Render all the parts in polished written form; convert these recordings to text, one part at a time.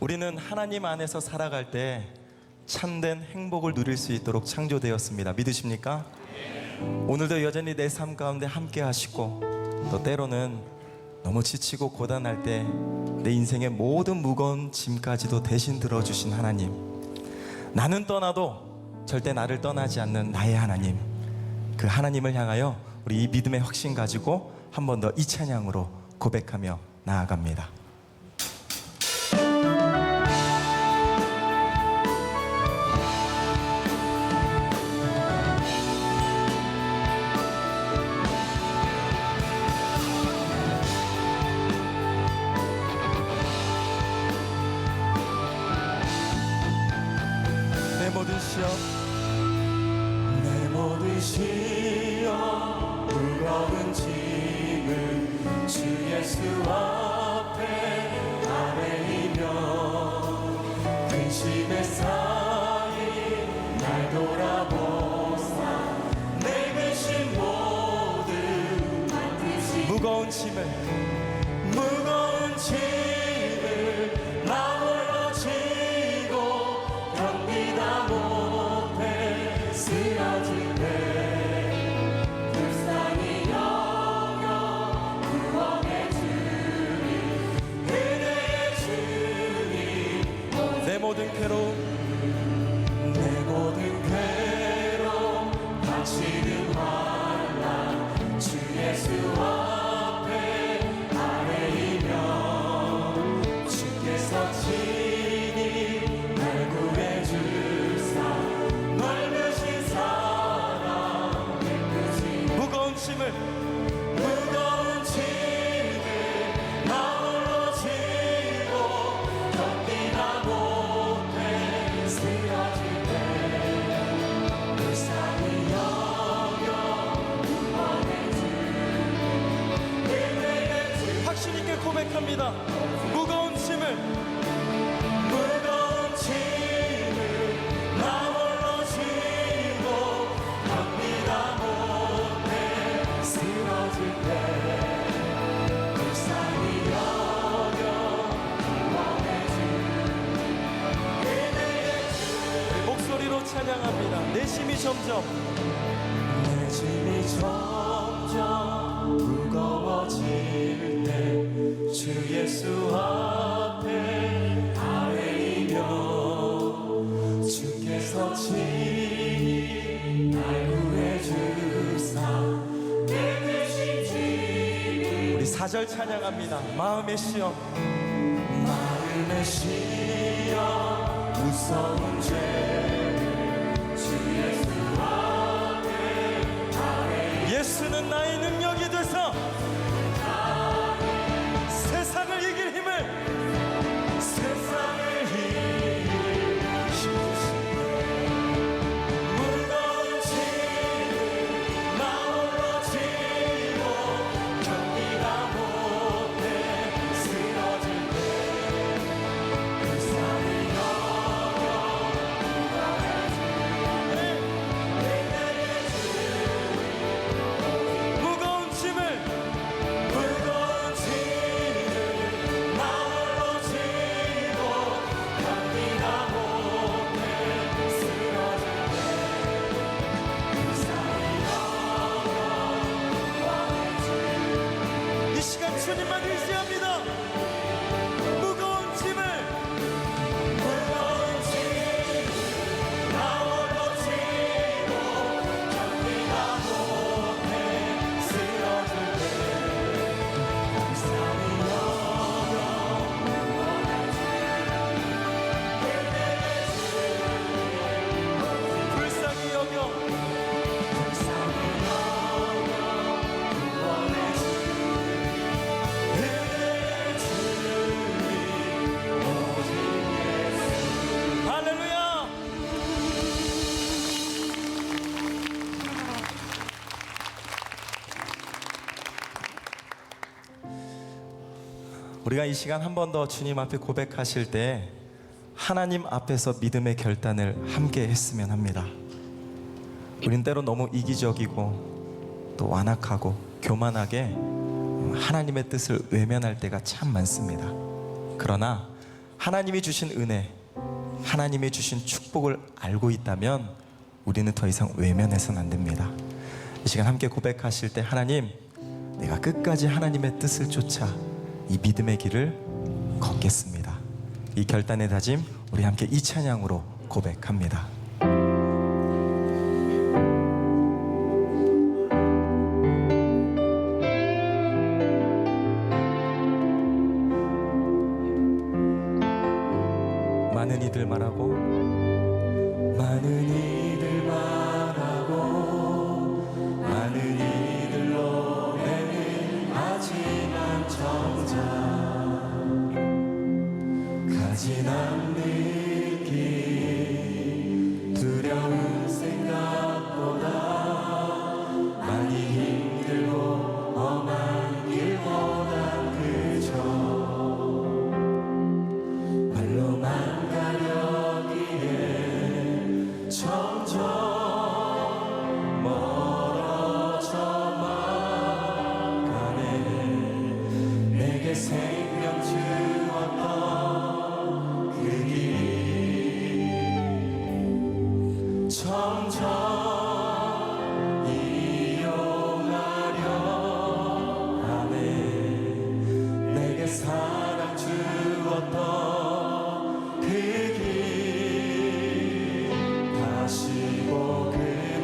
우리는 하나님 안에서 살아갈 때 참된 행복을 누릴 수 있도록 창조되었습니다. 믿으십니까? 오늘도 여전히 내 삶 가운데 함께 하시고, 또 때로는 너무 지치고 고단할 때 내 인생의 모든 무거운 짐까지도 대신 들어주신 하나님, 나는 떠나도 절대 나를 떠나지 않는 나의 하나님, 그 하나님을 향하여 우리 이 믿음의 확신 가지고 한 번 더 이 찬양으로 고백하며 나아갑니다. 내 모든 시험, 내 모든 시험 무거운 짐을 주 예수 앞에 아뢰이며, 근심에 쌓인 날 돌아보사 내 근심 모두 만드시, 무거운 짐을 무거운 짐을 나 홀로 지고 견디다 못해 쓰러질 때 불쌍히 여겨 구원해 주니, 그대의 주님 내 모든 괴로움, 내 모든 괴로움 다치는 환난 주 예수 앞에 아뢰이며, 주께서 친히 날 구해주사 넓으신 사랑 베푸시, 무거운 짐을 무거운 짐을 나 홀로 지고 견디다 못해 쓰러질 때 불쌍히 여겨 구원해 주니, 그대의 주 확신 있게 고백합니다. 무거운 짐을 무거운 짐을 나 홀로 지고 견디다 못해 쓰러질 때 불쌍히 여겨 구원해 주니, 그대의 주 목소리로 찬양합니다. 내 심이 점점 내 짐이 점점 무거워질 때 주 예수 앞에 아뢰이며, 주께서 친히 날 구해주사 내 대신 짐을, 우리 4절 찬양합니다. 마음의 시험, 마음의 시험 무서운 죄를 주 예수 앞에 아뢰이며, 예수는 나의 능력이 되사 세상을 이길 힘을, 세상의 힘을 주시네. 무거운 짐을 나 홀로 지고 견디다 못해 쓰러질 때 불쌍히 여겨 구원해 주네. 그대의 주님 무거운 짐을 무거운 짐을 나 홀로 지고 견디다 못해 쓰러질 때 불쌍히 여겨 구원해 주니, 이 시간 주님만 의지합니다. 무거운 짐을 무거운 짐을 나 홀로 지고 견디다 못해 쓰러질 때 불쌍히 여겨 구원해 주니, 그대의 주님 불쌍히 여겨 불쌍히 여겨 구원해 주니, 그대의 주님 오직 예수. 할렐루야. 우리가 이 시간 한 번 더 주님 앞에 고백하실 때 하나님 앞에서 믿음의 결단을 함께 했으면 합니다. 우린 때로 너무 이기적이고 또 완악하고 교만하게 하나님의 뜻을 외면할 때가 참 많습니다. 그러나 하나님이 주신 은혜, 하나님이 주신 축복을 알고 있다면 우리는 더 이상 외면해서는 안 됩니다. 이 시간 함께 고백하실 때 하나님, 내가 끝까지 하나님의 뜻을 쫓아 이 믿음의 길을 걷겠습니다. 이 결단의 다짐 우리 함께 이 찬양으로 고백합니다. 많은 이들 말하고 많은 이들 말하고 많은 이들 노래는 하지만 정작 가진 않는 느낌 두려운 생각보다 많이 힘들고 험한 길보다 그저 말로만 가려기에 점점 멀어져만 가네. 내게 생명 주었던 그 길 점점 이용하려 하네. 내게 사랑 주었던 그 길 다시 복음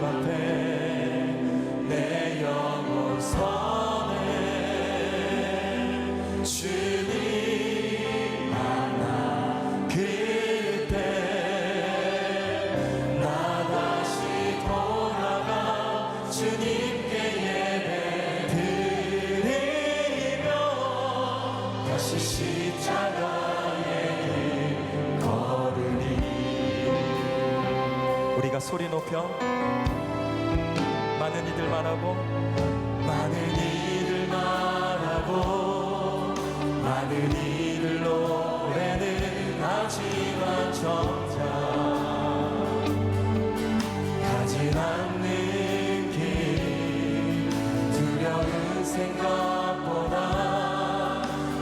앞에 내 영혼 서네. 주님 만나 그때 나 다시 돌아가 주님께 예배 드리며 다시 십자가의 길 걸으리. 우리가 소리 높여 많은 이들 말하고 많은 이들 말하고 많은 이들 노래는 하지만 정작 가진 않는 길 두려운 생각보다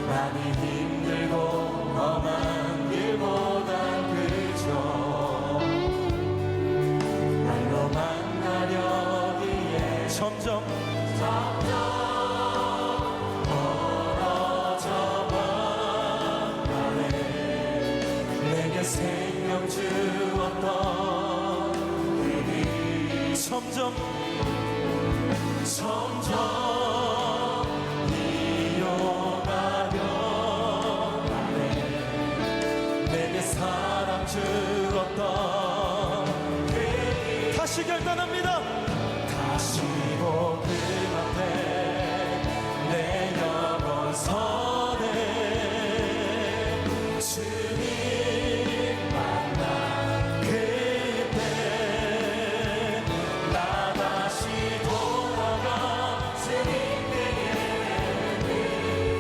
많이 힘들고 험한 길보단 그저 말로만 가려기에 점점 멀어져만 가네. 내게 생명 주었던 그 길 점점 이용하려 하네. 내게 사랑 주었던 그 길 다시 결단합니다. 다시 복음 앞에 내 영혼 서네. 주님 만나 그때 나 다시 돌아가 주님께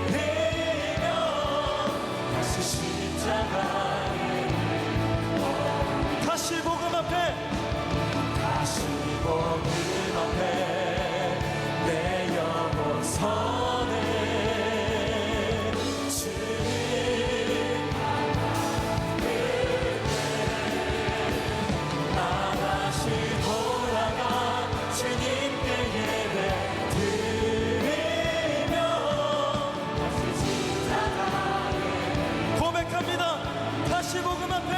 예배드리며 다시 십자가에 다시 복음 앞에 다시 복음 앞에 내 영혼 서네. 주님 나 다시 돌아가 주님께 예배 드리며 다시 십자가에 고백합니다. 다시 복음 앞에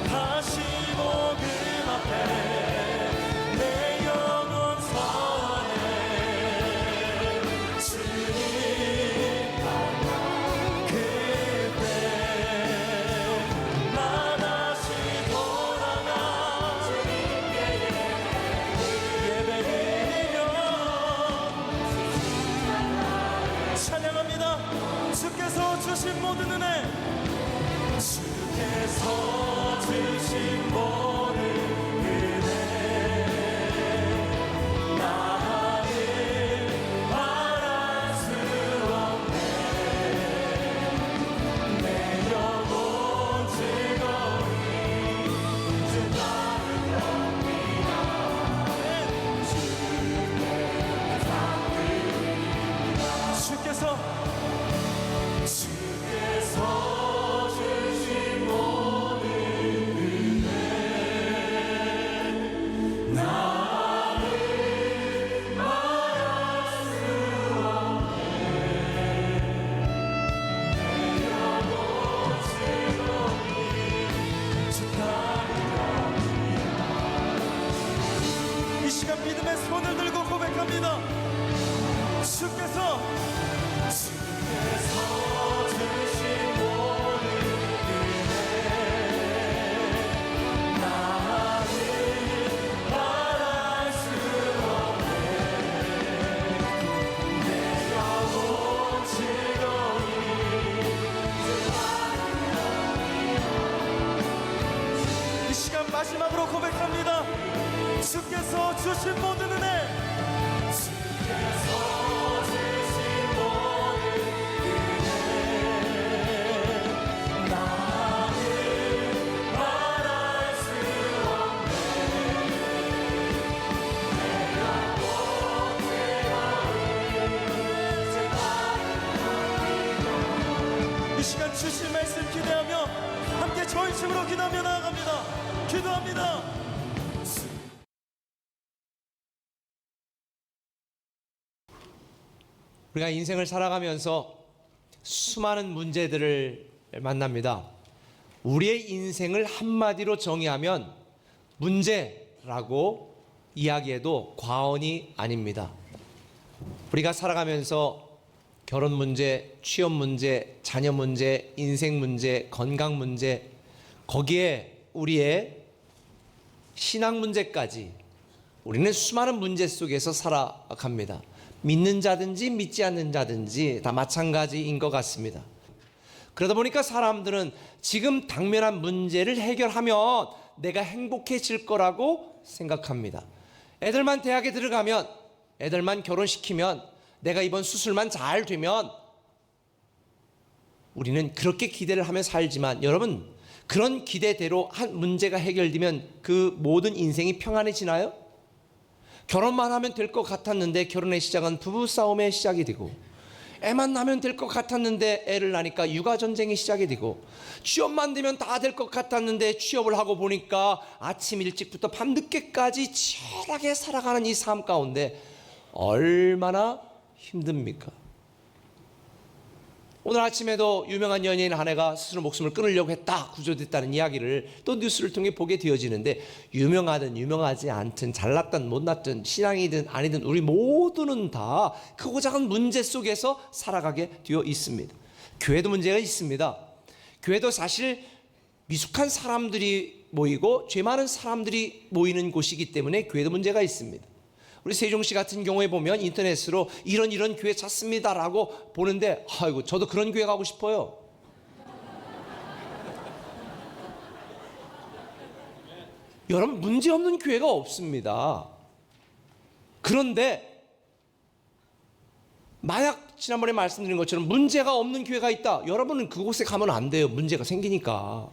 다시 복음 앞에 내 영혼 서네. 주님 만나 그때 나 다시 돌아가 주님께 예배드리며 찬양합니다. 주께서 주신 모든 은혜 주께서 주신 모든 은혜 나는 말할 수 없네. 내 영혼 즐거이 주 나를 경비하네. 주께서 주신 시간 믿음의 손을 들고 고백합니다. 주께서 주신 모든 은혜 나는 말할 수 없네. 내 영혼 즐거이 이 시간 마지막으로 고백합니다. 주께서 주신 모든 은혜 주께서 주신 모든 은혜 나는 말할 수 없네. 내 영혼 즐거이 이 시간 주실 말씀 기대하며 함께 전심으로 기도하며 나아갑니다. 기도합니다. 우리가 인생을 살아가면서 수많은 문제들을 만납니다. 우리의 인생을 한마디로 정의하면 문제라고 이야기해도 과언이 아닙니다. 우리가 살아가면서 결혼 문제, 취업 문제, 자녀 문제, 인생 문제, 건강 문제, 거기에 우리의 신앙 문제까지 우리는 수많은 문제 속에서 살아갑니다. 믿는 자든지 믿지 않는 자든지 다 마찬가지인 것 같습니다. 그러다 보니까 사람들은 지금 당면한 문제를 해결하면 내가 행복해질 거라고 생각합니다. 애들만 대학에 들어가면, 애들만 결혼시키면, 내가 이번 수술만 잘 되면, 우리는 그렇게 기대를 하며 살지만 여러분, 그런 기대대로 한 문제가 해결되면 그 모든 인생이 평안해지나요? 결혼만 하면 될 것 같았는데 결혼의 시작은 부부싸움의 시작이 되고, 애만 낳으면 될 것 같았는데 애를 낳으니까 육아전쟁이 시작이 되고, 취업만 되면 다 될 것 같았는데 취업을 하고 보니까 아침 일찍부터 밤늦게까지 치열하게 살아가는 이 삶 가운데 얼마나 힘듭니까? 오늘 아침에도 유명한 연예인 한 애가 스스로 목숨을 끊으려고 했다, 구조됐다는 이야기를 또 뉴스를 통해 보게 되어지는데, 유명하든 유명하지 않든 잘났든 못났든 신앙이든 아니든 우리 모두는 다 크고 작은 문제 속에서 살아가게 되어 있습니다. 교회도 문제가 있습니다. 교회도 사실 미숙한 사람들이 모이고 죄 많은 사람들이 모이는 곳이기 때문에 교회도 문제가 있습니다. 우리 세종시 같은 경우에 보면 인터넷으로 이런 교회 찾습니다라고 보는데, 아이고 저도 그런 교회 가고 싶어요. 여러분, 문제 없는 교회가 없습니다. 그런데 만약 지난번에 말씀드린 것처럼 문제가 없는 교회가 있다, 여러분은 그곳에 가면 안 돼요. 문제가 생기니까.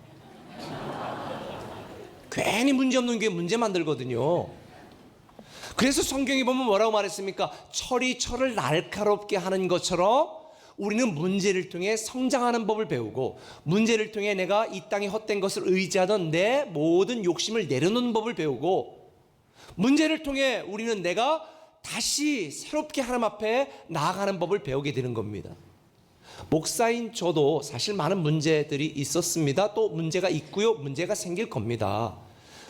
괜히 문제 없는 교회 문제 만들거든요. 그래서 성경에 보면 뭐라고 말했습니까? 철이 철을 날카롭게 하는 것처럼 우리는 문제를 통해 성장하는 법을 배우고, 문제를 통해 내가 이 땅에 헛된 것을 의지하던 내 모든 욕심을 내려놓는 법을 배우고, 문제를 통해 우리는 내가 다시 새롭게 하나님 앞에 나아가는 법을 배우게 되는 겁니다. 목사인 저도 사실 많은 문제들이 있었습니다. 또 문제가 있고요, 문제가 생길 겁니다.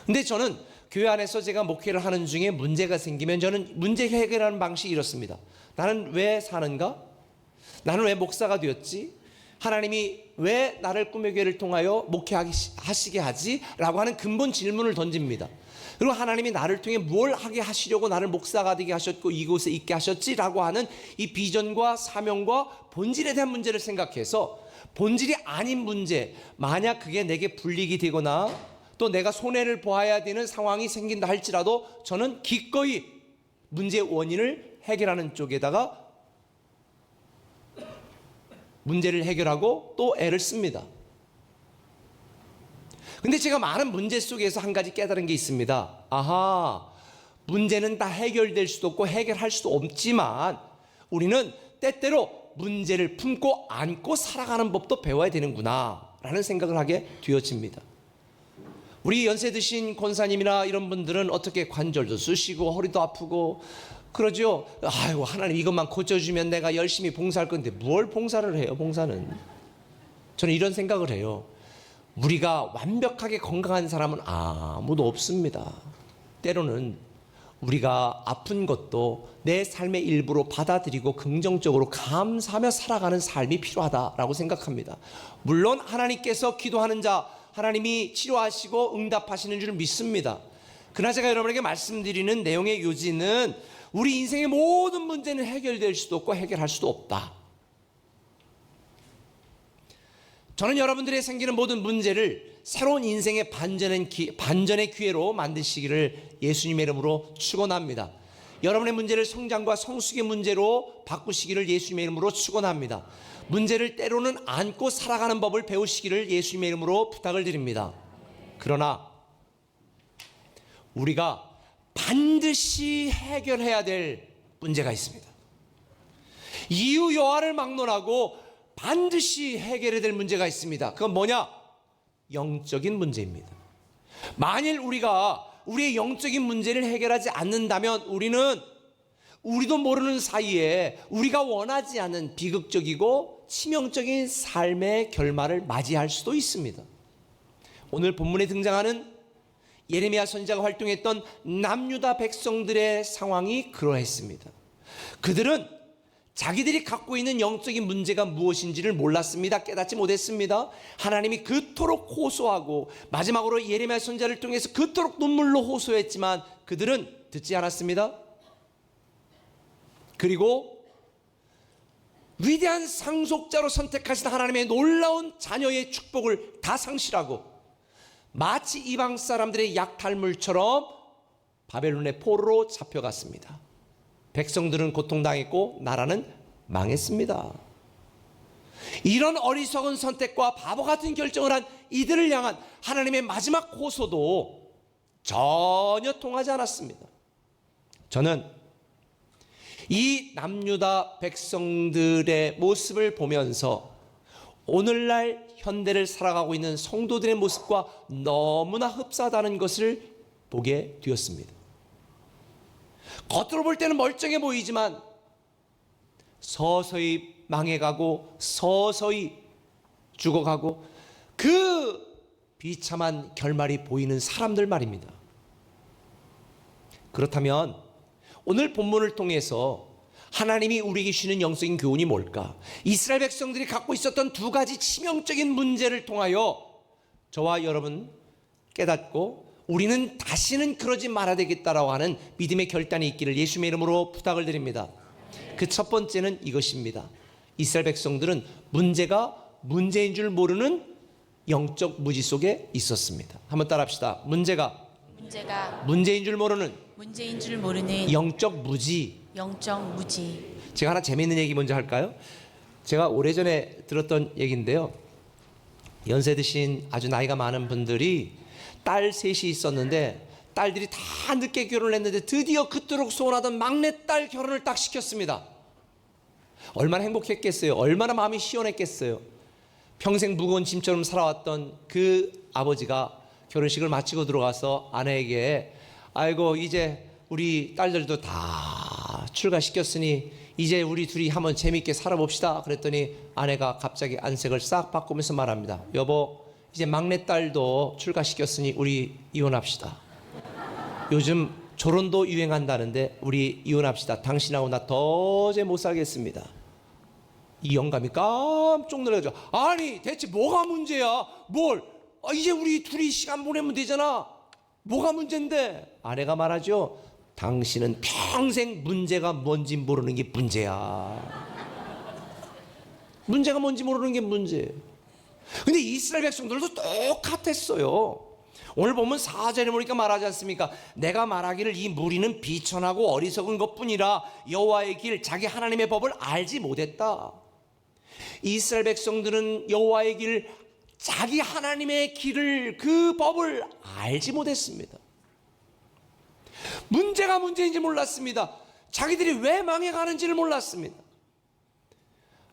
근데 저는 교회 안에서 제가 목회를 하는 중에 문제가 생기면 저는 문제 해결하는 방식이 이렇습니다. 나는 왜 사는가? 나는 왜 목사가 되었지? 하나님이 왜 나를 꿈의 교회를 통하여 목회하시게 하지? 라고 하는 근본 질문을 던집니다. 그리고 하나님이 나를 통해 뭘 하게 하시려고 나를 목사가 되게 하셨고 이곳에 있게 하셨지? 라고 하는 이 비전과 사명과 본질에 대한 문제를 생각해서, 본질이 아닌 문제, 만약 그게 내게 불이익이 되거나 또 내가 손해를 보아야 되는 상황이 생긴다 할지라도 저는 기꺼이 문제의 원인을 해결하는 쪽에다가 문제를 해결하고 또 애를 씁니다. 근데 제가 많은 문제 속에서 한 가지 깨달은 게 있습니다. 아하, 문제는 다 해결될 수도 없고 해결할 수도 없지만 우리는 때때로 문제를 품고 안고 살아가는 법도 배워야 되는구나 라는 생각을 하게 되어집니다. 우리 연세 드신 권사님이나 이런 분들은 어떻게 관절도 쑤시고 허리도 아프고 그러죠. 아이고, 하나님 이것만 고쳐주면 내가 열심히 봉사할 건데 뭘 봉사를 해요, 봉사는. 저는 이런 생각을 해요. 우리가 완벽하게 건강한 사람은 아무도 없습니다. 때로는 우리가 아픈 것도 내 삶의 일부로 받아들이고 긍정적으로 감사하며 살아가는 삶이 필요하다라고 생각합니다. 물론 하나님께서 기도하는 자 하나님이 치료하시고 응답하시는 줄 믿습니다. 그러나 제가 여러분에게 말씀드리는 내용의 요지는 우리 인생의 모든 문제는 해결될 수도 없고 해결할 수도 없다. 저는 여러분들의 생기는 모든 문제를 새로운 인생의 반전의 기회로 만드시기를 예수님의 이름으로 축원합니다. 여러분의 문제를 성장과 성숙의 문제로 바꾸시기를 예수님의 이름으로 축원합니다. 문제를 때로는 안고 살아가는 법을 배우시기를 예수님의 이름으로 부탁을 드립니다. 그러나 우리가 반드시 해결해야 될 문제가 있습니다. 이유 여하를 막론하고 반드시 해결해야 될 문제가 있습니다. 그건 뭐냐? 영적인 문제입니다. 만일 우리가 우리의 영적인 문제를 해결하지 않는다면 우리도 모르는 사이에 우리가 원하지 않은 비극적이고 치명적인 삶의 결말을 맞이할 수도 있습니다. 오늘 본문에 등장하는 예레미야 선지자가 활동했던 남유다 백성들의 상황이 그러했습니다. 그들은 자기들이 갖고 있는 영적인 문제가 무엇인지를 몰랐습니다. 깨닫지 못했습니다. 하나님이 그토록 호소하고 마지막으로 예레미야 선지자를 통해서 그토록 눈물로 호소했지만 그들은 듣지 않았습니다. 그리고 위대한 상속자로 선택하신 하나님의 놀라운 자녀의 축복을 다 상실하고 마치 이방 사람들의 약탈물처럼 바벨론의 포로로 잡혀갔습니다. 백성들은 고통당했고 나라는 망했습니다. 이런 어리석은 선택과 바보 같은 결정을 한 이들을 향한 하나님의 마지막 호소도 전혀 통하지 않았습니다. 저는 이 남유다 백성들의 모습을 보면서 오늘날 현대를 살아가고 있는 성도들의 모습과 너무나 흡사하다는 것을 보게 되었습니다. 겉으로 볼 때는 멀쩡해 보이지만 서서히 망해가고 서서히 죽어가고 그 비참한 결말이 보이는 사람들 말입니다. 그렇다면 오늘 본문을 통해서 하나님이 우리에게 주시는 영적인 교훈이 뭘까? 이스라엘 백성들이 갖고 있었던 두 가지 치명적인 문제를 통하여 저와 여러분 깨닫고 우리는 다시는 그러지 말아야 되겠다라고 하는 믿음의 결단이 있기를 예수님의 이름으로 부탁을 드립니다. 그 첫 번째는 이것입니다. 이스라엘 백성들은 문제가 문제인 줄 모르는 영적 무지 속에 있었습니다. 한번 따라합시다. 문제가 문제인 줄 모르는 영적 무지. 제가 하나 재미있는 얘기 먼저 할까요? 제가 오래전에 들었던 얘기인데요. 연세 드신 아주 나이가 많은 분들이 딸 셋이 있었는데 딸들이 다 늦게 결혼을 했는데 드디어 그토록 소원하던 막내딸 결혼을 딱 시켰습니다. 얼마나 행복했겠어요. 얼마나 마음이 시원했겠어요. 평생 무거운 짐처럼 살아왔던 그 아버지가 결혼식을 마치고 들어가서 아내에게 아이고 이제 우리 딸들도 다 출가시켰으니 이제 우리 둘이 한번 재밌게 살아봅시다. 그랬더니 아내가 갑자기 안색을 싹 바꾸면서 말합니다. 여보 이제 막내딸도 출가시켰으니 우리 이혼합시다. 요즘 결혼도 유행한다는데 우리 이혼합시다. 당신하고 나 도저히 못 살겠습니다. 이 영감이 깜짝 놀라가지고 아니 대체 뭐가 문제야? 이제 우리 둘이 시간 보내면 되잖아. 뭐가 문제인데? 아내가 말하죠. 당신은 평생 문제가 뭔지 모르는 게 문제야. 문제가 뭔지 모르는 게 문제예요. 근데 이스라엘 백성들도 똑같았어요. 오늘 보면 4절에 보니까 말하지 않습니까? 내가 말하기를 이 무리는 비천하고 어리석은 것뿐이라 여호와의 길 자기 하나님의 법을 알지 못했다. 이스라엘 백성들은 여호와의 길 자기 하나님의 길을 그 법을 알지 못했습니다. 문제가 문제인지 몰랐습니다. 자기들이 왜 망해가는지를 몰랐습니다.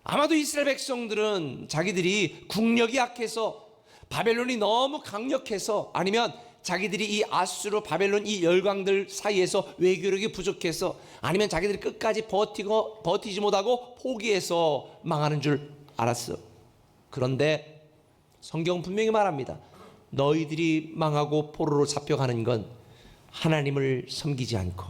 아마도 이스라엘 백성들은 자기들이 국력이 약해서 바벨론이 너무 강력해서 아니면 자기들이 이 아수르 바벨론 이 열강들 사이에서 외교력이 부족해서 아니면 자기들이 끝까지 버티지 못하고 포기해서 망하는 줄 알았어. 그런데 성경은 분명히 말합니다. 너희들이 망하고 포로로 잡혀가는 건 하나님을 섬기지 않고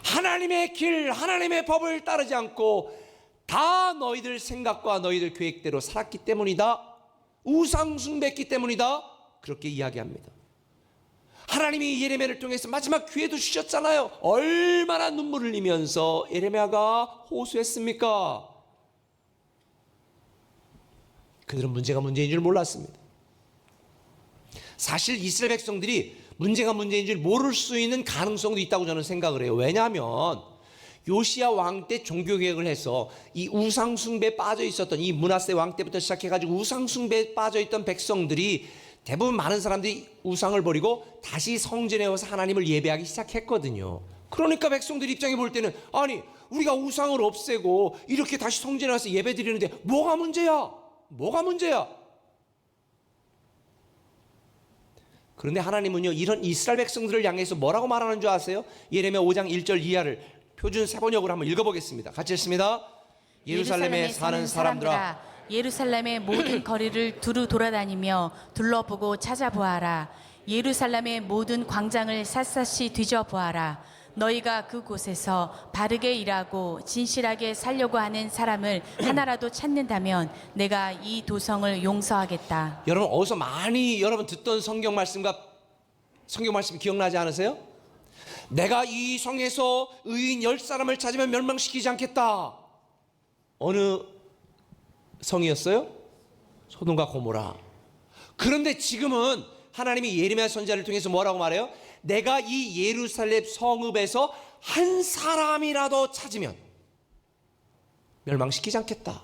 하나님의 길, 하나님의 법을 따르지 않고 다 너희들 생각과 너희들 계획대로 살았기 때문이다. 우상 숭배했기 때문이다. 그렇게 이야기합니다. 하나님이 예레미야를 통해서 마지막 기회도 주셨잖아요. 얼마나 눈물을 흘리면서 예레미야가 호소했습니까? 그들은 문제가 문제인 줄 몰랐습니다. 사실 이스라엘 백성들이 문제가 문제인 줄 모를 수 있는 가능성도 있다고 저는 생각을 해요. 왜냐하면 요시야 왕 때 종교개혁을 해서 이 우상숭배에 빠져 있었던, 이 므낫세 왕 때부터 시작해가지고 우상숭배에 빠져 있던 백성들이 대부분 많은 사람들이 우상을 버리고 다시 성전에 와서 하나님을 예배하기 시작했거든요. 그러니까 백성들 입장에 볼 때는, 아니 우리가 우상을 없애고 이렇게 다시 성전에 와서 예배 드리는데 뭐가 문제야? 뭐가 문제야? 그런데 하나님은요, 이런 이스라엘 백성들을 향해서 뭐라고 말하는 줄 아세요? 예레미야 5장 1절 이하를 표준 세번역으로 한번 읽어보겠습니다. 같이 읽습니다. 예루살렘에 사는 사람들아, 예루살렘의 모든 거리를 두루 돌아다니며 둘러보고 찾아보아라. 예루살렘의 모든 광장을 샅샅이 뒤져보아라. 너희가 그곳에서 바르게 일하고 진실하게 살려고 하는 사람을 하나라도 찾는다면 내가 이 도성을 용서하겠다. 여러분 어디서 많이 여러분 듣던 성경 말씀 기억나지 않으세요? 내가 이 성에서 의인 10사람을 찾으면 멸망시키지 않겠다. 어느 성이었어요? 소돔과 고모라. 그런데 지금은 하나님이 예레미야 선지자를 통해서 뭐라고 말해요? 내가 이 예루살렘 성읍에서 한 사람이라도 찾으면 멸망시키지 않겠다.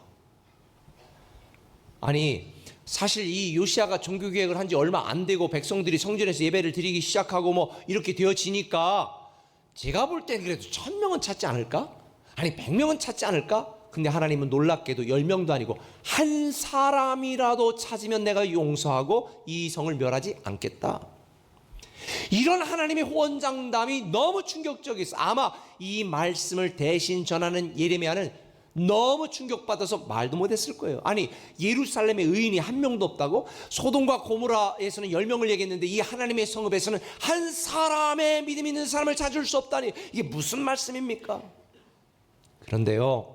아니 사실 이 요시야가 종교개혁을 한 지 얼마 안 되고 백성들이 성전에서 예배를 드리기 시작하고 뭐 이렇게 되어지니까 제가 볼 땐 그래도 1000명은 찾지 않을까? 아니 100명은 찾지 않을까? 근데 하나님은 놀랍게도 10명도 아니고 한 사람이라도 찾으면 내가 용서하고 이 성을 멸하지 않겠다. 이런 하나님의 호언장담이 너무 충격적이었어요. 아마 이 말씀을 대신 전하는 예레미야는 너무 충격받아서 말도 못했을 거예요. 아니 예루살렘에 의인이 한 명도 없다고? 소돔과 고모라에서는 10명을 얘기했는데 이 하나님의 성읍에서는 한 사람의 믿음 있는 사람을 찾을 수 없다니, 이게 무슨 말씀입니까? 그런데요,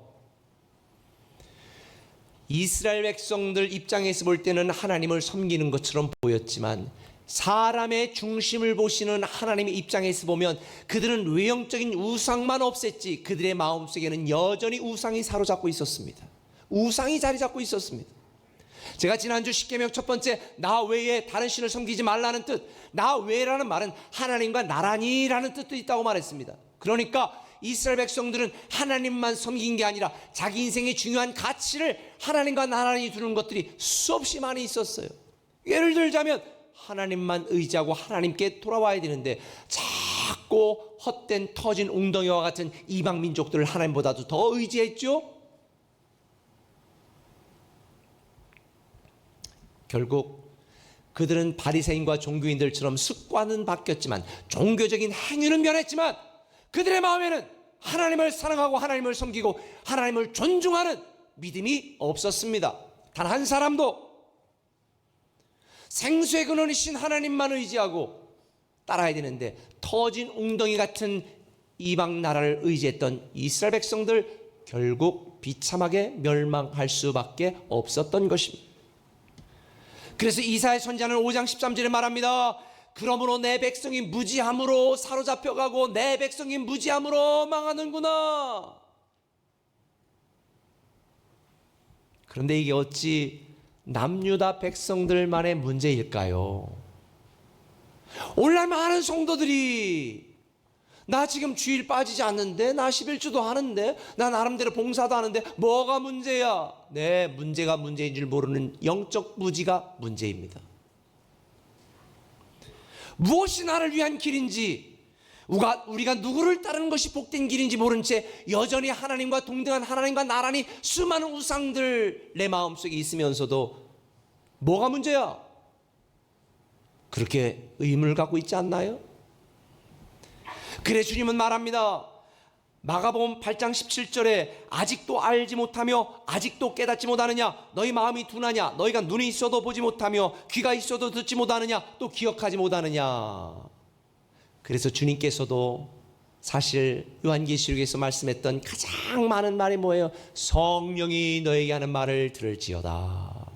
이스라엘 백성들 입장에서 볼 때는 하나님을 섬기는 것처럼 보였지만 사람의 중심을 보시는 하나님의 입장에서 보면 그들은 외형적인 우상만 없앴지 그들의 마음속에는 여전히 우상이 사로잡고 있었습니다. 우상이 자리 잡고 있었습니다. 제가 지난주 십계명 첫 번째, 나 외에 다른 신을 섬기지 말라는 뜻, 나 외라는 말은 하나님과 나란히라는 뜻도 있다고 말했습니다. 그러니까 이스라엘 백성들은 하나님만 섬긴 게 아니라 자기 인생의 중요한 가치를 하나님과 나란히 두는 것들이 수없이 많이 있었어요. 예를 들자면 하나님만 의지하고 하나님께 돌아와야 되는데 자꾸 헛된 터진 웅덩이와 같은 이방 민족들을 하나님보다도 더 의지했죠. 결국 그들은 바리새인과 종교인들처럼 습관은 바뀌었지만 종교적인 행위는 변했지만 그들의 마음에는 하나님을 사랑하고 하나님을 섬기고 하나님을 존중하는 믿음이 없었습니다. 단 한 사람도. 생수의 근원이신 하나님만 의지하고 따라야 되는데 터진 웅덩이 같은 이방 나라를 의지했던 이스라엘 백성들 결국 비참하게 멸망할 수밖에 없었던 것입니다. 그래서 이사야 선지자는 5장 13절에 말합니다. 그러므로 내 백성이 무지함으로 사로잡혀가고 내 백성이 무지함으로 망하는구나. 그런데 이게 어찌 남유다 백성들만의 문제일까요? 오늘날 많은 성도들이 나 지금 주일 빠지지 않는데, 나 11주도 하는데, 나 나름대로 봉사도 하는데 뭐가 문제야? 네, 문제가 문제인 줄 모르는 영적 무지가 문제입니다. 무엇이 나를 위한 길인지, 우리가 누구를 따르는 것이 복된 길인지 모른 채 여전히 하나님과 동등한 하나님과 나란히 수많은 우상들 내 마음속에 있으면서도 뭐가 문제야? 그렇게 의문을 갖고 있지 않나요? 그래 주님은 말합니다. 마가복음 8장 17절에 아직도 알지 못하며 아직도 깨닫지 못하느냐? 너희 마음이 둔하냐? 너희가 눈이 있어도 보지 못하며 귀가 있어도 듣지 못하느냐? 또 기억하지 못하느냐? 그래서 주님께서도 사실 요한계시록에서 말씀했던 가장 많은 말이 뭐예요? 성령이 너에게 하는 말을 들을지어다.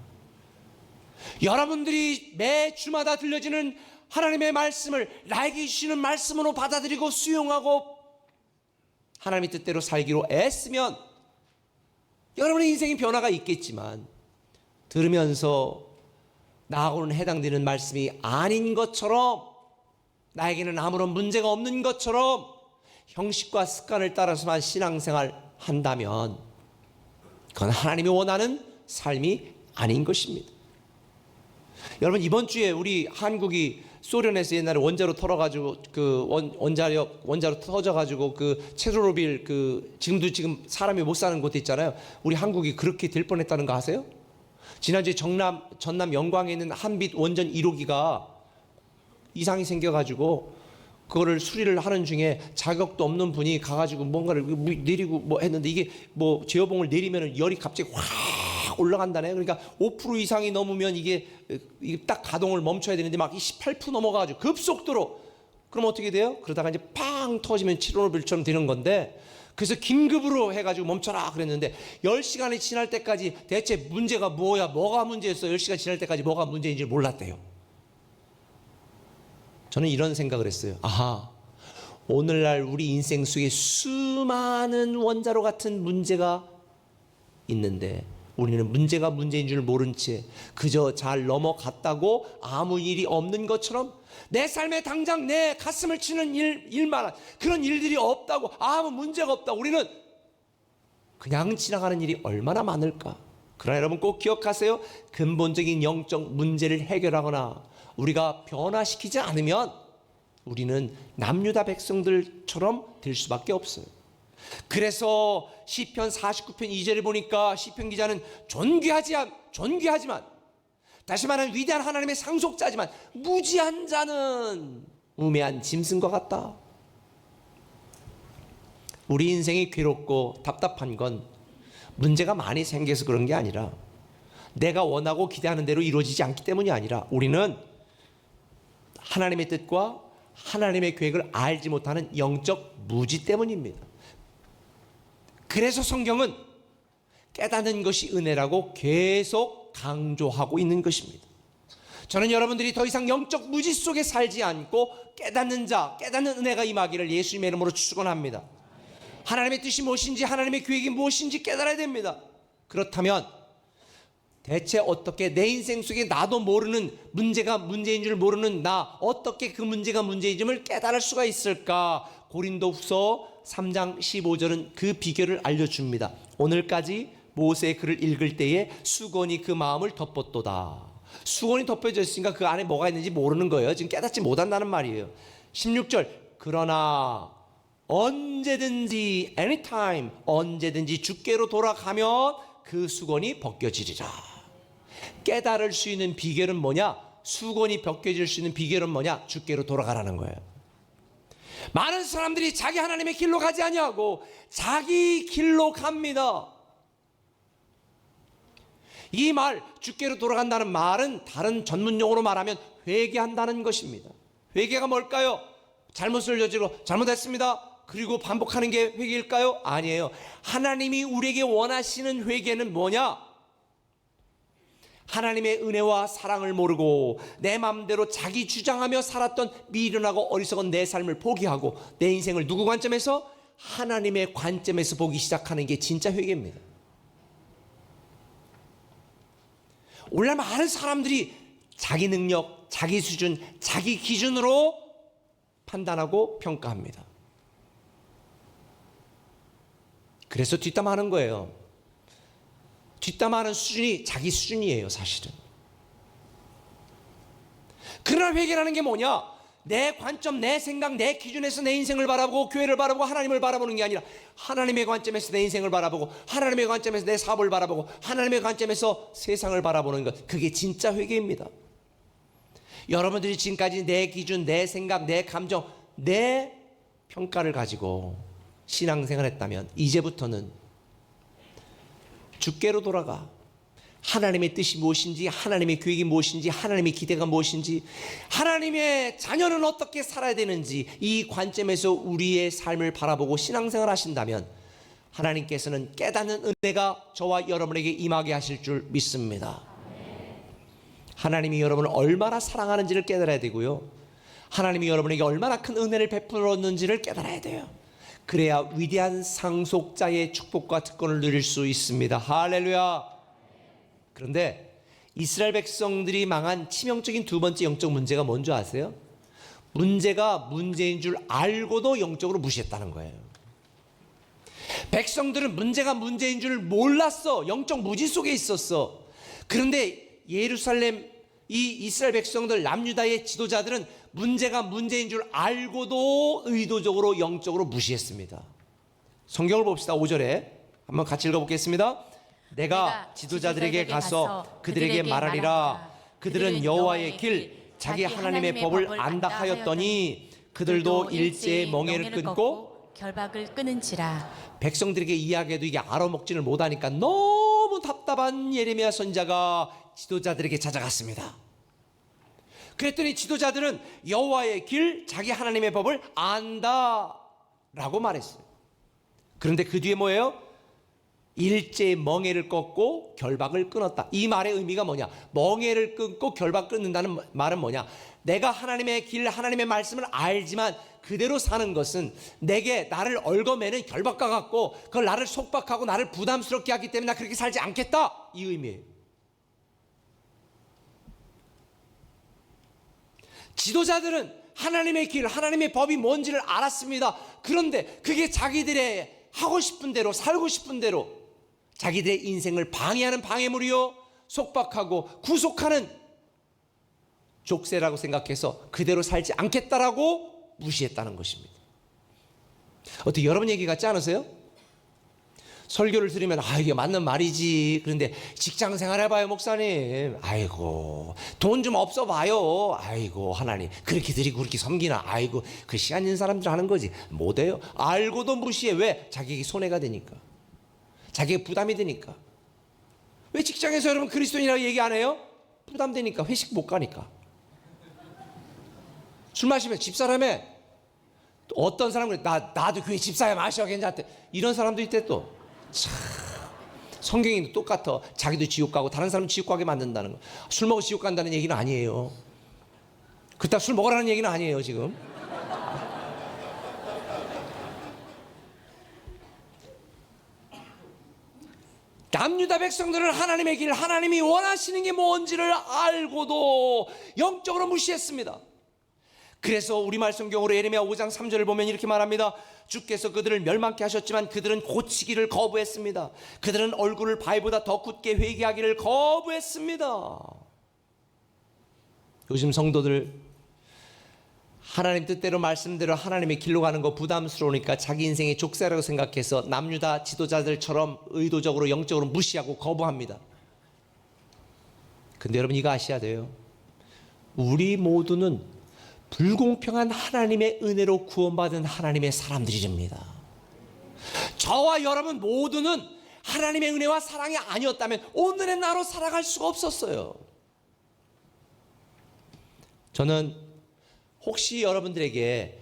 여러분들이 매 주마다 들려지는 하나님의 말씀을 나에게 주시는 말씀으로 받아들이고 수용하고 하나님의 뜻대로 살기로 애쓰면 여러분의 인생의 변화가 있겠지만, 들으면서 나하고는 해당되는 말씀이 아닌 것처럼, 나에게는 아무런 문제가 없는 것처럼 형식과 습관을 따라서만 신앙생활 한다면 그건 하나님이 원하는 삶이 아닌 것입니다. 여러분, 이번 주에 우리 한국이 소련에서 옛날에 원자로 털어가지고 그 원자로 터져가지고 그 체르노빌 지금 사람이 못 사는 곳 있잖아요. 우리 한국이 그렇게 될 뻔했다는 거 아세요? 지난주에 전남 영광에 있는 한빛 원전 1호기가 이상이 생겨가지고 그거를 수리를 하는 중에 자격도 없는 분이 가가지고 뭔가를 내리고 뭐 했는데, 이게 뭐 제어봉을 내리면 열이 갑자기 확 올라간다네요. 그러니까 5% 이상이 넘으면 이게 딱 가동을 멈춰야 되는데 막 18% 넘어가가지고 급속도로, 그럼 어떻게 돼요? 그러다가 이제 팡 터지면 체르노빌처럼 되는 건데, 그래서 긴급으로 해가지고 멈춰라 그랬는데 10시간이 지날 때까지 대체 문제가 뭐가 문제였어? 10시간 지날 때까지 뭐가 문제인지 몰랐대요. 저는 이런 생각을 했어요. 아하, 오늘날 우리 인생 속에 수많은 원자로 같은 문제가 있는데 우리는 문제가 문제인 줄 모른 채 그저 잘 넘어갔다고 아무 일이 없는 것처럼, 내 삶에 당장 내 가슴을 치는 일만 그런 일들이 없다고, 아무 문제가 없다고 우리는 그냥 지나가는 일이 얼마나 많을까. 그러나 여러분 꼭 기억하세요. 근본적인 영적 문제를 해결하거나 우리가 변화시키지 않으면 우리는 남유다 백성들처럼 될 수밖에 없어요. 그래서 시편 49편 2절을 보니까 시편 기자는 존귀하지만, 다시 말하면 위대한 하나님의 상속자지만 무지한 자는 우매한 짐승과 같다. 우리 인생이 괴롭고 답답한 건 문제가 많이 생겨서 그런 게 아니라, 내가 원하고 기대하는 대로 이루어지지 않기 때문이 아니라, 우리는 하나님의 뜻과 하나님의 계획을 알지 못하는 영적 무지 때문입니다. 그래서 성경은 깨닫는 것이 은혜라고 계속 강조하고 있는 것입니다. 저는 여러분들이 더 이상 영적 무지 속에 살지 않고 깨닫는 은혜가 임하기를 예수님의 이름으로 축원합니다. 하나님의 뜻이 무엇인지, 하나님의 계획이 무엇인지 깨달아야 됩니다. 그렇다면 대체 어떻게 내 인생 속에 나도 모르는 문제가 문제인 줄 모르는 나, 어떻게 그 문제가 문제인지를 깨달을 수가 있을까? 고린도후서 3장 15절은 그 비결을 알려줍니다. 오늘까지 모세의 글을 읽을 때에 수건이 그 마음을 덮었도다. 수건이 덮여져 있으니까 그 안에 뭐가 있는지 모르는 거예요. 지금 깨닫지 못한다는 말이에요. 16절, 그러나 언제든지 anytime, 언제든지 주께로 돌아가면 그 수건이 벗겨지리라. 깨달을 수 있는 비결은 뭐냐? 수건이 벗겨질 수 있는 비결은 뭐냐? 주께로 돌아가라는 거예요. 많은 사람들이 자기 하나님의 길로 가지 아니하고 자기 길로 갑니다. 이 말, 주께로 돌아간다는 말은 다른 전문용어로 말하면 회개한다는 것입니다. 회개가 뭘까요? 잘못을 저지르고 잘못했습니다. 그리고 반복하는 게 회개일까요? 아니에요. 하나님이 우리에게 원하시는 회개는 뭐냐? 하나님의 은혜와 사랑을 모르고 내 마음대로 자기 주장하며 살았던 미련하고 어리석은 내 삶을 포기하고 내 인생을 누구 관점에서? 하나님의 관점에서 보기 시작하는 게 진짜 회개입니다. 오늘날 많은 사람들이 자기 능력, 자기 수준, 자기 기준으로 판단하고 평가합니다. 그래서 뒷담화하는 거예요. 뒷담화하는 수준이 자기 수준이에요, 사실은. 그러나 회개라는 게 뭐냐? 내 관점, 내 생각, 내 기준에서 내 인생을 바라보고 교회를 바라보고 하나님을 바라보는 게 아니라 하나님의 관점에서 내 인생을 바라보고 하나님의 관점에서 내 사업을 바라보고 하나님의 관점에서 세상을 바라보는 것, 그게 진짜 회개입니다. 여러분들이 지금까지 내 기준, 내 생각, 내 감정, 내 평가를 가지고 신앙생활을 했다면 이제부터는 주께로 돌아가 하나님의 뜻이 무엇인지, 하나님의 계획이 무엇인지, 하나님의 기대가 무엇인지, 하나님의 자녀는 어떻게 살아야 되는지, 이 관점에서 우리의 삶을 바라보고 신앙생활 하신다면 하나님께서는 깨닫는 은혜가 저와 여러분에게 임하게 하실 줄 믿습니다. 하나님이 여러분을 얼마나 사랑하는지를 깨달아야 되고요, 하나님이 여러분에게 얼마나 큰 은혜를 베풀었는지를 깨달아야 돼요. 그래야 위대한 상속자의 축복과 특권을 누릴 수 있습니다. 할렐루야. 그런데 이스라엘 백성들이 망한 치명적인 두 번째 영적 문제가 뭔지 아세요? 문제가 문제인 줄 알고도 영적으로 무시했다는 거예요. 백성들은 문제가 문제인 줄 몰랐어. 영적 무지 속에 있었어. 그런데 예루살렘 이 이스라엘 백성들 남유다의 지도자들은 문제가 문제인 줄 알고도 의도적으로 영적으로 무시했습니다. 성경을 봅시다. 5절에 한번 같이 읽어보겠습니다. 내가 지도자들에게 가서 그들에게 말하리라. 그들은 여호와의 길 자기 하나님의 법을 안다 하였더니 그들도 일제의 멍에를 끊고 결박을 끊은지라. 백성들에게 이야기해도 이게 알아먹지를 못하니까 너무 답답한 예레미야 선지자가 지도자들에게 찾아갔습니다. 그랬더니 지도자들은 여호와의 길 자기 하나님의 법을 안다라고 말했어요. 그런데 그 뒤에 뭐예요? 일제의 멍에를 꺾고 결박을 끊었다. 이 말의 의미가 뭐냐? 멍에를 끊고 결박 끊는다는 말은 뭐냐? 내가 하나님의 길, 하나님의 말씀을 알지만 그대로 사는 것은 내게 나를 얽어매는 결박과 같고 그걸 나를 속박하고 나를 부담스럽게 하기 때문에 나 그렇게 살지 않겠다. 이 의미예요. 지도자들은 하나님의 길, 하나님의 법이 뭔지를 알았습니다. 그런데 그게 자기들의 하고 싶은 대로, 살고 싶은 대로 자기들의 인생을 방해하는 방해물이요, 속박하고 구속하는 족쇄라고 생각해서 그대로 살지 않겠다라고 무시했다는 것입니다. 어떻게 여러분 얘기 같지 않으세요? 설교를 들으면 이게 맞는 말이지. 그런데 직장 생활 해봐요 목사님. 아이고 돈 좀 없어 봐요. 아이고 하나님 그렇게 드리고 그렇게 섬기나. 아이고 그 시간 있는 사람들 하는 거지. 못해요. 알고도 무시해. 왜? 자기에게 손해가 되니까, 자기에게 부담이 되니까. 왜 직장에서 여러분 그리스도인이라고 얘기 안 해요? 부담되니까. 회식 못 가니까. 술 마시면 집사람에 어떤 사람은 나도 교회 집사야 마셔 괜찮대. 이런 사람도 있대. 또 참, 성경이 똑같아. 자기도 지옥 가고 다른 사람 지옥 가게 만든다는 거. 술 먹어 지옥 간다는 얘기는 아니에요. 그렇다고 술 먹으라는 얘기는 아니에요 지금. 남유다 백성들은 하나님의 길, 하나님이 원하시는 게 뭔지를 알고도 영적으로 무시했습니다. 그래서 우리말 성경으로 예레미야 5장 3절을 보면 이렇게 말합니다. 주께서 그들을 멸망케 하셨지만 그들은 고치기를 거부했습니다. 그들은 얼굴을 바위보다 더 굳게 회개하기를 거부했습니다. 요즘 성도들 하나님 뜻대로 말씀대로 하나님의 길로 가는 거 부담스러우니까 자기 인생의 족쇄라고 생각해서 남유다 지도자들처럼 의도적으로 영적으로 무시하고 거부합니다. 근데 여러분 이거 아셔야 돼요. 우리 모두는 불공평한 하나님의 은혜로 구원받은 하나님의 사람들이랍니다. 저와 여러분 모두는 하나님의 은혜와 사랑이 아니었다면 오늘의 나로 살아갈 수가 없었어요. 저는 혹시 여러분들에게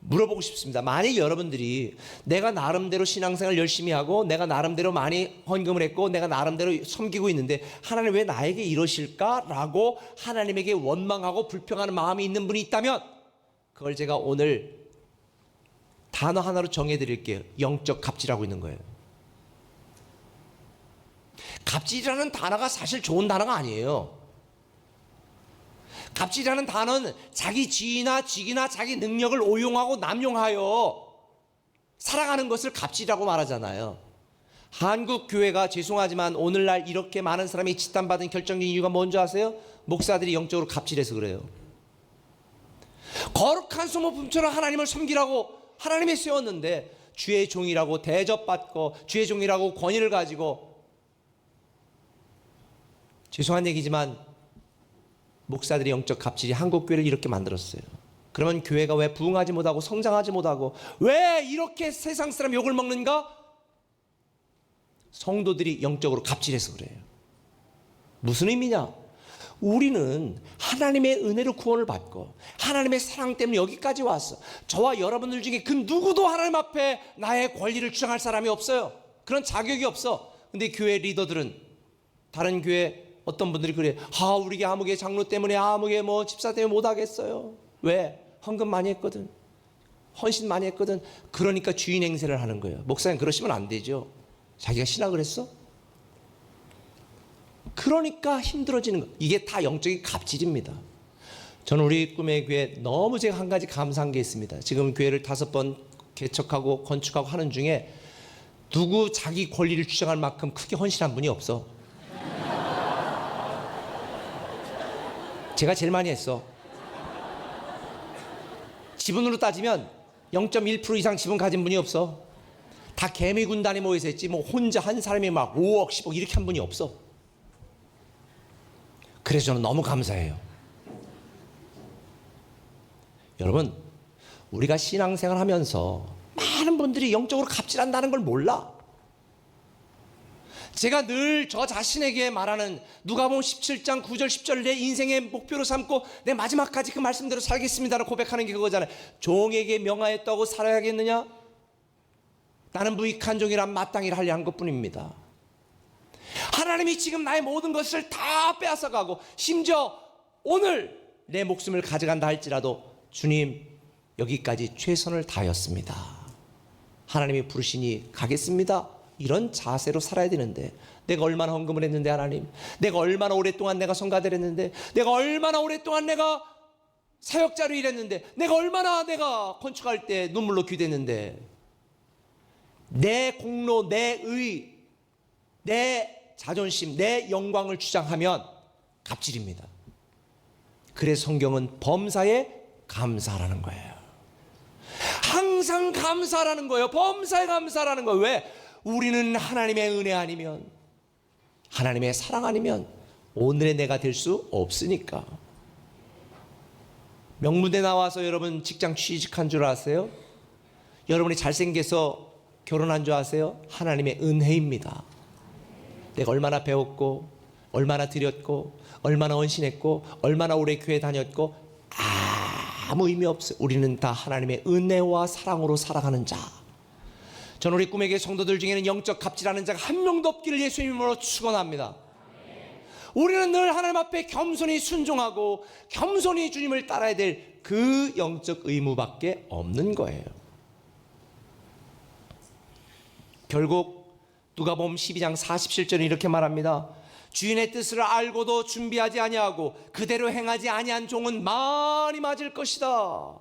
물어보고 싶습니다. 만약 여러분들이 내가 나름대로 신앙생활 열심히 하고 내가 나름대로 많이 헌금을 했고 내가 나름대로 섬기고 있는데 하나님 왜 나에게 이러실까라고 하나님에게 원망하고 불평하는 마음이 있는 분이 있다면 그걸 제가 오늘 단어 하나로 정해드릴게요. 영적 갑질하고 있는 거예요. 갑질이라는 단어가 사실 좋은 단어가 아니에요. 갑질이라는 단어는 자기 지위나 직이나 자기 능력을 오용하고 남용하여 살아가는 것을 갑질이라고 말하잖아요. 한국 교회가 죄송하지만 오늘날 이렇게 많은 사람이 지탄받은 결정적인 이유가 뭔지 아세요? 목사들이 영적으로 갑질해서 그래요. 거룩한 소모품처럼 하나님을 섬기라고 하나님이 세웠는데 주의 종이라고 대접받고 주의 종이라고 권위를 가지고, 죄송한 얘기지만 목사들의 영적 갑질이 한국 교회를 이렇게 만들었어요. 그러면 교회가 왜 부흥하지 못하고 성장하지 못하고 왜 이렇게 세상 사람 욕을 먹는가? 성도들이 영적으로 갑질해서 그래요. 무슨 의미냐? 우리는 하나님의 은혜로 구원을 받고 하나님의 사랑 때문에 여기까지 왔어. 저와 여러분들 중에 그 누구도 하나님 앞에 나의 권리를 주장할 사람이 없어요. 그런 자격이 없어. 근데 교회 리더들은, 다른 교회 어떤 분들이 그래. 우리 아무개 장로 때문에, 아무개 뭐 집사 때문에 못 하겠어요. 왜? 헌금 많이 했거든, 헌신 많이 했거든. 그러니까 주인 행세를 하는 거예요. 목사님 그러시면 안 되죠. 자기가 신학을 했어? 그러니까 힘들어지는 거. 이게 다 영적인 갑질입니다. 저는 우리 꿈의 교회 너무 제가 한 가지 감사한 게 있습니다. 지금 교회를 5번 개척하고 건축하고 하는 중에 누구 자기 권리를 주장할 만큼 크게 헌신한 분이 없어. 제가 제일 많이 했어. 지분으로 따지면 0.1% 이상 지분 가진 분이 없어. 다 개미 군단이 모여서 했지 뭐 혼자 한 사람이 막 5억 10억 이렇게 한 분이 없어. 그래서 저는 너무 감사해요. 여러분, 우리가 신앙생활 하면서 많은 분들이 영적으로 갑질한다는 걸 몰라. 제가 늘 저 자신에게 말하는 누가복음 17장 9절 10절 내 인생의 목표로 삼고 내 마지막까지 그 말씀대로 살겠습니다라고 고백하는 게 그거잖아요. 종에게 명하였다고 살아야겠느냐? 나는 무익한 종이란 마땅히 하려 한 것뿐입니다. 하나님이 지금 나의 모든 것을 다 빼앗아가고 심지어 오늘 내 목숨을 가져간다 할지라도 주님 여기까지 최선을 다하였습니다. 하나님이 부르시니 가겠습니다. 이런 자세로 살아야 되는데, 내가 얼마나 헌금을 했는데 하나님, 내가 얼마나 오랫동안 내가 성가대를 했는데, 내가 얼마나 오랫동안 내가 사역자로 일했는데, 내가 얼마나 내가 건축할 때 눈물로 기댔는데, 내 공로, 내 의, 내 자존심, 내 영광을 주장하면 갑질입니다. 그래서 성경은 범사에 감사하라는 거예요. 항상 감사하라는 거예요. 범사에 감사하라는 거예요. 왜? 우리는 하나님의 은혜 아니면, 하나님의 사랑 아니면 오늘의 내가 될 수 없으니까. 명문대 나와서 여러분 직장 취직한 줄 아세요? 여러분이 잘생겨서 결혼한 줄 아세요? 하나님의 은혜입니다. 내가 얼마나 배웠고, 얼마나 드렸고, 얼마나 헌신했고, 얼마나 오래 교회 다녔고 아무 의미 없어요. 우리는 다 하나님의 은혜와 사랑으로 살아가는 자. 저는 우리 꿈에게 성도들 중에는 영적 갑질하는 자가 한 명도 없기를 예수님으로 축원합니다. 우리는 늘 하나님 앞에 겸손히 순종하고 겸손히 주님을 따라야 될 그 영적 의무밖에 없는 거예요. 결국 누가복음 12장 47절에 이렇게 말합니다. 주인의 뜻을 알고도 준비하지 아니하고 그대로 행하지 아니한 종은 많이 맞을 것이다.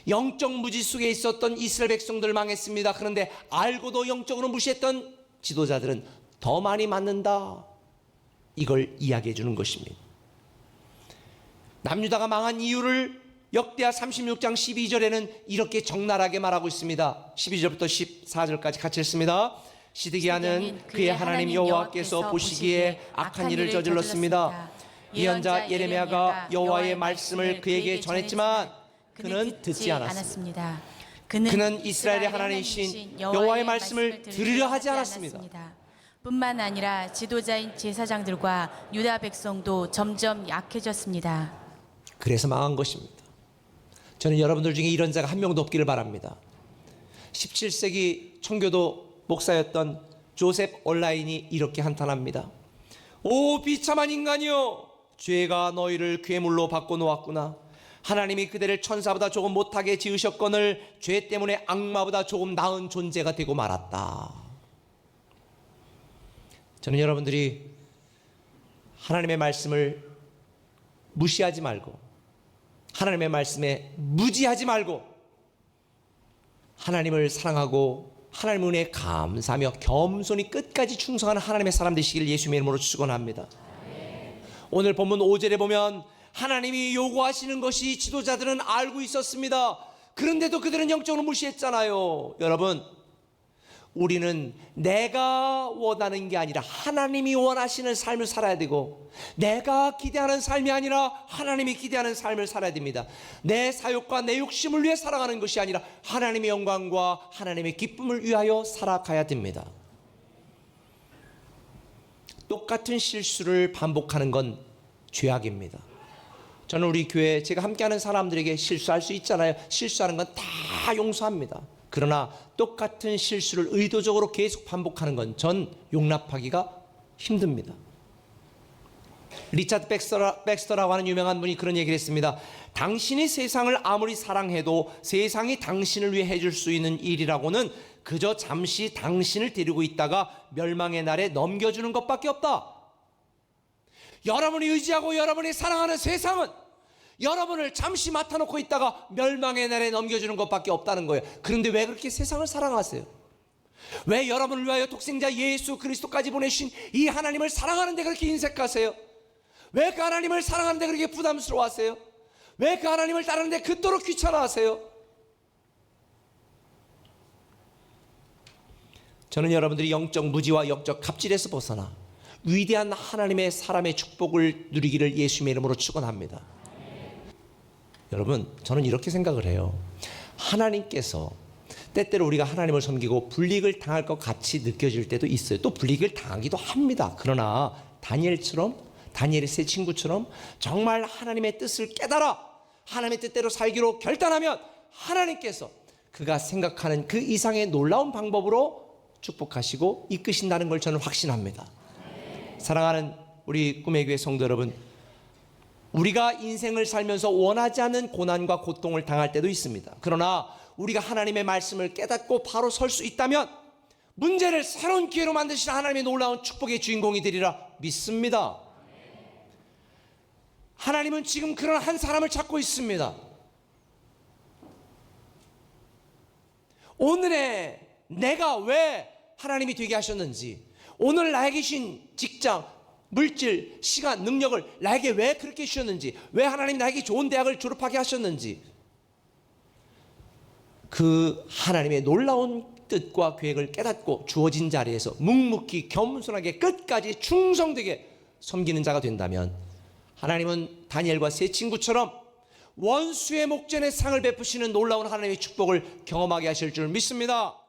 영적 무지 속에 있었던 이스라엘 백성들 망했습니다. 그런데 알고도 영적으로 무시했던 지도자들은 더 많이 맞는다. 이걸 이야기해 주는 것입니다. 남유다가 망한 이유를 역대하 36장 12절에는 이렇게 적나라하게 말하고 있습니다. 12절부터 14절까지 같이 읽습니다. 시드기야는 그의 하나님 여호와께서 보시기에 악한 일을 저질렀습니다. 예언자 예레미야가 여호와의 말씀을 그에게 전했지만 그는 듣지 않았습니다. 그는 이스라엘의 하나님이신 여호와의 말씀을 들으려 하지 않았습니다. 뿐만 아니라 지도자인 제사장들과 유다 백성도 점점 약해졌습니다. 그래서 망한 것입니다. 저는 여러분들 중에 이런 자가 한 명도 없기를 바랍니다. 17세기 청교도 목사였던 조셉 온라인이 이렇게 한탄합니다. 오 비참한 인간이여, 죄가 너희를 괴물로 바꿔놓았구나. 하나님이 그대를 천사보다 조금 못하게 지으셨거늘 죄 때문에 악마보다 조금 나은 존재가 되고 말았다. 저는 여러분들이 하나님의 말씀을 무시하지 말고, 하나님의 말씀에 무지하지 말고, 하나님을 사랑하고 하나님 은혜에 감사하며 겸손히 끝까지 충성하는 하나님의 사람 되시기를 예수님의 이름으로 축원합니다. 오늘 본문 5절에 보면 하나님이 요구하시는 것이 지도자들은 알고 있었습니다. 그런데도 그들은 영적으로 무시했잖아요. 여러분, 우리는 내가 원하는 게 아니라 하나님이 원하시는 삶을 살아야 되고, 내가 기대하는 삶이 아니라 하나님이 기대하는 삶을 살아야 됩니다. 내 사욕과 내 욕심을 위해 살아가는 것이 아니라 하나님의 영광과 하나님의 기쁨을 위하여 살아가야 됩니다. 똑같은 실수를 반복하는 건 죄악입니다. 저는 우리 교회 제가 함께하는 사람들에게 실수할 수 있잖아요. 실수하는 건 다 용서합니다. 그러나 똑같은 실수를 의도적으로 계속 반복하는 건 전 용납하기가 힘듭니다. 리차드 백스터라고 하는 유명한 분이 그런 얘기를 했습니다. 당신이 세상을 아무리 사랑해도 세상이 당신을 위해 해줄 수 있는 일이라고는 그저 잠시 당신을 데리고 있다가 멸망의 날에 넘겨주는 것밖에 없다. 여러분이 의지하고 여러분이 사랑하는 세상은 여러분을 잠시 맡아놓고 있다가 멸망의 날에 넘겨주는 것밖에 없다는 거예요. 그런데 왜 그렇게 세상을 사랑하세요? 왜 여러분을 위하여 독생자 예수 그리스도까지 보내신 이 하나님을 사랑하는데 그렇게 인색하세요? 왜 그 하나님을 사랑하는데 그렇게 부담스러워하세요? 왜 그 하나님을 따르는데 그토록 귀찮아하세요? 저는 여러분들이 영적 무지와 영적 갑질에서 벗어나 위대한 하나님의 사람의 축복을 누리기를 예수님의 이름으로 축원합니다. 여러분, 저는 이렇게 생각을 해요. 하나님께서 때때로 우리가 하나님을 섬기고 불이익을 당할 것 같이 느껴질 때도 있어요. 또 불이익을 당하기도 합니다. 그러나 다니엘의 세 친구처럼 정말 하나님의 뜻을 깨달아 하나님의 뜻대로 살기로 결단하면 하나님께서 그가 생각하는 그 이상의 놀라운 방법으로 축복하시고 이끄신다는 걸 저는 확신합니다. 사랑하는 우리 꿈의 교회 성도 여러분, 우리가 인생을 살면서 원하지 않는 고난과 고통을 당할 때도 있습니다. 그러나 우리가 하나님의 말씀을 깨닫고 바로 설 수 있다면 문제를 새로운 기회로 만드시는 하나님의 놀라운 축복의 주인공이 되리라 믿습니다. 하나님은 지금 그런 한 사람을 찾고 있습니다. 오늘의 내가 왜 하나님이 되게 하셨는지, 오늘 나에게 주신 직장, 물질, 시간, 능력을 나에게 왜 그렇게 주셨는지, 왜 하나님 나에게 좋은 대학을 졸업하게 하셨는지, 그 하나님의 놀라운 뜻과 계획을 깨닫고 주어진 자리에서 묵묵히 겸손하게 끝까지 충성되게 섬기는 자가 된다면 하나님은 다니엘과 세 친구처럼 원수의 목전에 상을 베푸시는 놀라운 하나님의 축복을 경험하게 하실 줄 믿습니다.